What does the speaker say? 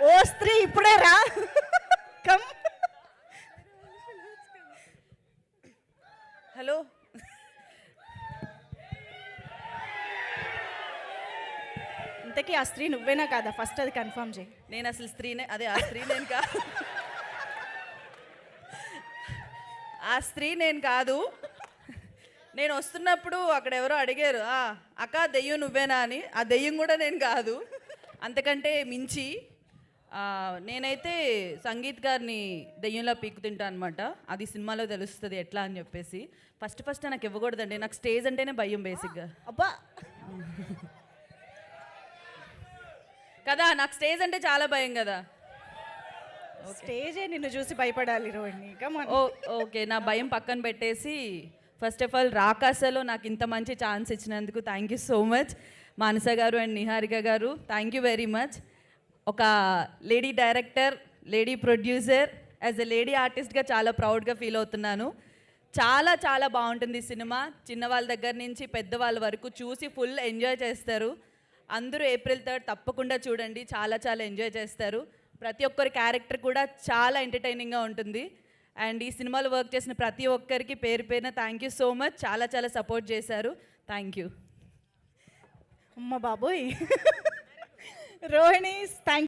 ఓ స్త్రీ ఇప్పుడే రా. కమ్. హలో, ఇంతకీ ఆ స్త్రీ నువ్వేనా కాదా? ఫస్ట్ అది కన్ఫర్మ్ చేయి. నేను అసలు స్త్రీనే, అదే ఆ స్త్రీ నేను కాదు. ఆ స్త్రీ నేను కాదు. నేను వస్తున్నప్పుడు అక్కడ ఎవరో అడిగారు, అక్క దెయ్యం నువ్వేనా అని. ఆ దెయ్యం కూడా నేను కాదు, అంతకంటే మించి. నేనైతే సంగీత్ గారిని దెయ్యంలో పీకు తింటా అనమాట. అది సినిమాలో తెలుస్తుంది ఎట్లా అని చెప్పేసి. ఫస్ట్ నాకు ఇవ్వకూడదండి, నాకు స్టేజ్ అంటేనే భయం బేసిక్గా. అబ్బా, కదా, నాకు స్టేజ్ అంటే చాలా భయం కదా. స్టేజే నిన్ను చూసి భయపడాలి రోహిణి. ఓకే, నా భయం పక్కన పెట్టేసి ఫస్ట్ ఆఫ్ ఆల్ రాకాసలో నాకు ఇంత మంచి ఛాన్స్ ఇచ్చినందుకు thank you so much Manasa గారు అండ్ నిహారిక గారు. Thank you very much. ఒక lady director, lady producer, as a lady ఆర్టిస్ట్గా చాలా ప్రౌడ్గా ఫీల్ అవుతున్నాను. చాలా చాలా బాగుంటుంది సినిమా. చిన్నవాళ్ళ దగ్గర నుంచి పెద్దవాళ్ళ వరకు చూసి ఫుల్ ఎంజాయ్ చేస్తారు. అందరూ April 3 తప్పకుండా చూడండి, చాలా చాలా ఎంజాయ్ చేస్తారు. ప్రతి ఒక్కరి క్యారెక్టర్ కూడా చాలా ఎంటర్టైనింగ్గా ఉంటుంది. అండ్ ఈ సినిమాలో వర్క్ చేసిన ప్రతి ఒక్కరికి పేరు పేరున థ్యాంక్ యూ సో మచ్. చాలా చాలా సపోర్ట్ చేశారు. Thank you. అమ్మ బాబోయ్. రోహిణి, థ్యాంక్